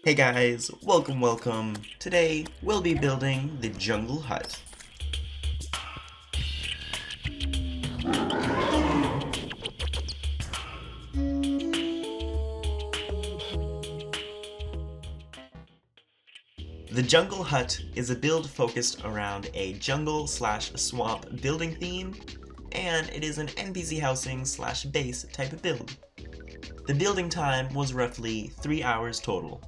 Hey guys, welcome. Today we'll be building the jungle hut. The jungle hut is a build focused around a jungle/swamp building theme, and it is an NPC housing/base type of build. The building time was roughly 3 hours total.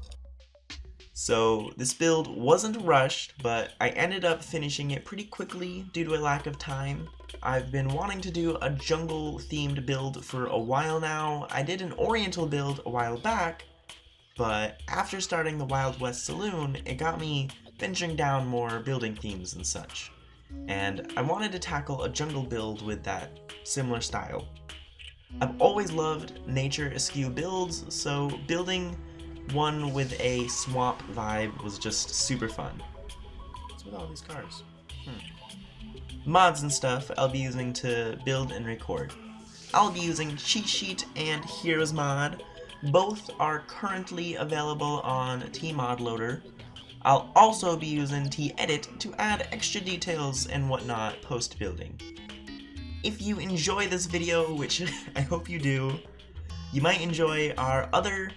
So this build wasn't rushed, but I ended up finishing it pretty quickly due to a lack of time. I've been wanting to do a jungle themed build for a while now. I did an oriental build a while back, but after starting the Wild West Saloon, it got me venturing down more building themes and such. And I wanted to tackle a jungle build with that similar style. I've always loved nature askew builds, so building one with a swamp vibe was just super fun. What's with all these cars? Mods and stuff I'll be using to build and record. I'll be using Cheat Sheet and Heroes Mod. Both are currently available on Tmodloader. I'll also be using Tedit to add extra details and whatnot post-building. If you enjoy this video, which I hope you do, you might enjoy our other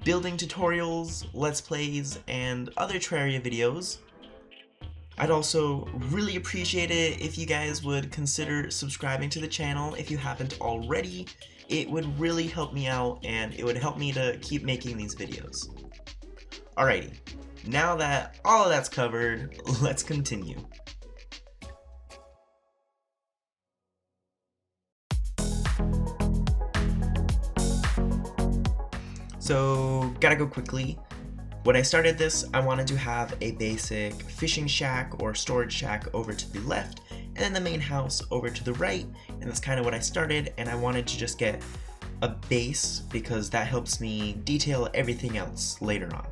building tutorials, let's plays, and other Terraria videos. I'd also really appreciate it if you guys would consider subscribing to the channel if you haven't already. It would really help me out and it would help me to keep making these videos. Alrighty, now that all of that's covered, let's continue. So, gotta go quickly. When I started this, I wanted to have a basic fishing shack or storage shack over to the left, and then the main house over to the right, and that's kind of what I started, and I wanted to just get a base because that helps me detail everything else later on.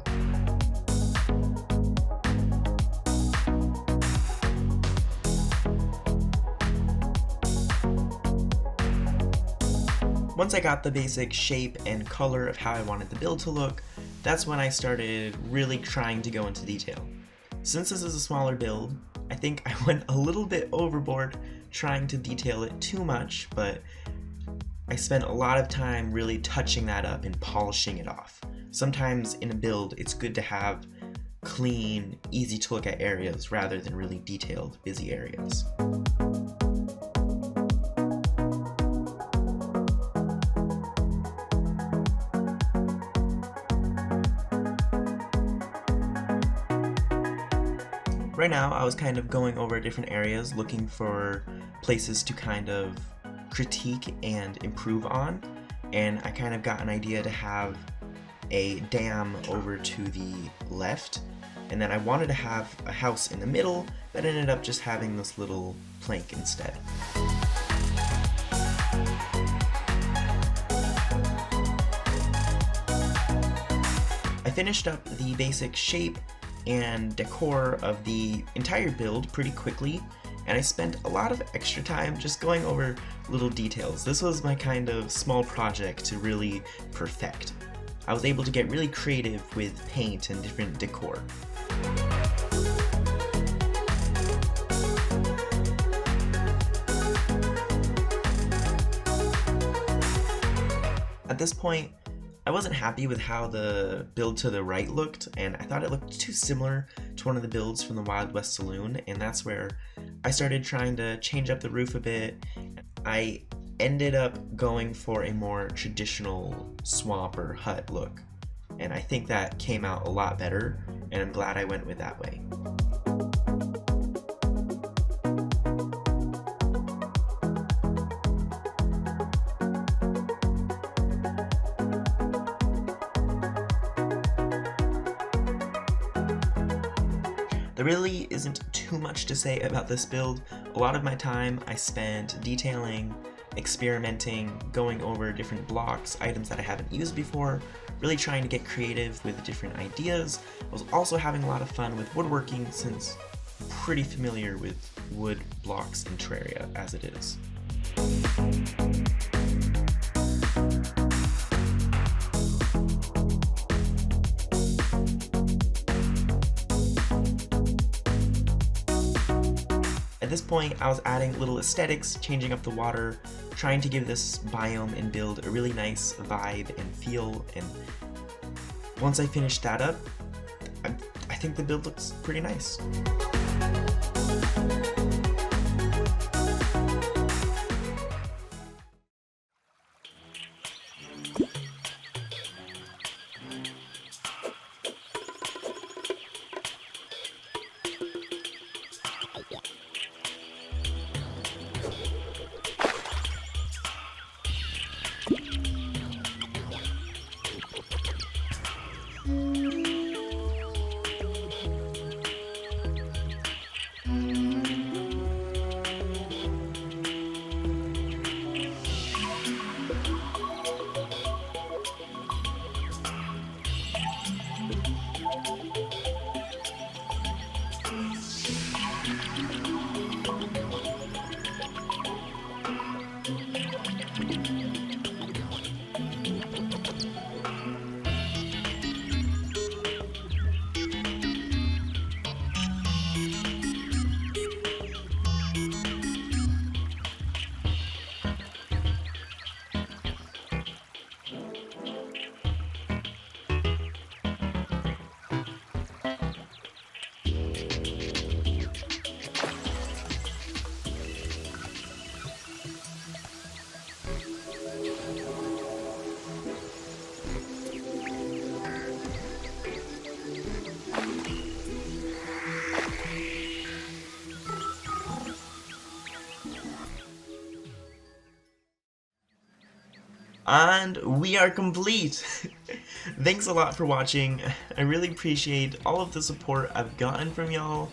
Once I got the basic shape and color of how I wanted the build to look, that's when I started really trying to go into detail. Since this is a smaller build, I think I went a little bit overboard trying to detail it too much, but I spent a lot of time really touching that up and polishing it off. Sometimes in a build, it's good to have clean, easy to look at areas rather than really detailed, busy areas. Right now, I was kind of going over different areas, looking for places to kind of critique and improve on, and I kind of got an idea to have a dam over to the left, and then I wanted to have a house in the middle, but ended up just having this little plank instead. I finished up the basic shape and decor of the entire build pretty quickly, and I spent a lot of extra time just going over little details. This was my kind of small project to really perfect. I was able to get really creative with paint and different decor. At this point, I wasn't happy with how the build to the right looked, and I thought it looked too similar to one of the builds from the Wild West Saloon, and that's where I started trying to change up the roof a bit. I ended up going for a more traditional swamp or hut look, and I think that came out a lot better, and I'm glad I went with that way. There really isn't too much to say about this build. A lot of my time I spent detailing, experimenting, going over different blocks, items that I haven't used before, really trying to get creative with different ideas. I was also having a lot of fun with woodworking since I'm pretty familiar with wood blocks in Terraria as it is. At this point, I was adding little aesthetics, changing up the water, trying to give this biome and build a really nice vibe and feel, and once I finished that up, I think the build looks pretty nice. And we are complete! Thanks a lot for watching. I really appreciate all of the support I've gotten from y'all.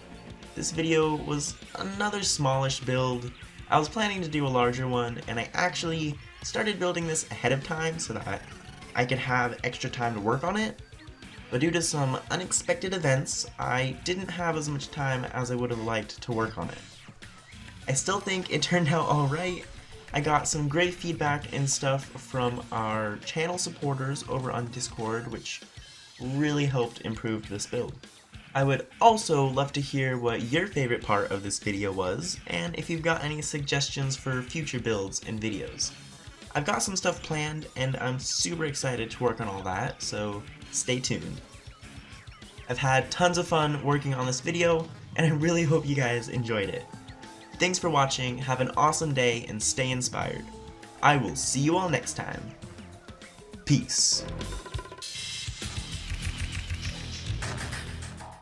This video was another smallish build. I was planning to do a larger one, and I actually started building this ahead of time so that I could have extra time to work on it. But due to some unexpected events, I didn't have as much time as I would have liked to work on it. I still think it turned out alright. I got some great feedback and stuff from our channel supporters over on Discord, which really helped improve this build. I would also love to hear what your favorite part of this video was, and if you've got any suggestions for future builds and videos. I've got some stuff planned, and I'm super excited to work on all that, so stay tuned. I've had tons of fun working on this video, and I really hope you guys enjoyed it. Thanks for watching, have an awesome day, and stay inspired. I will see you all next time. Peace.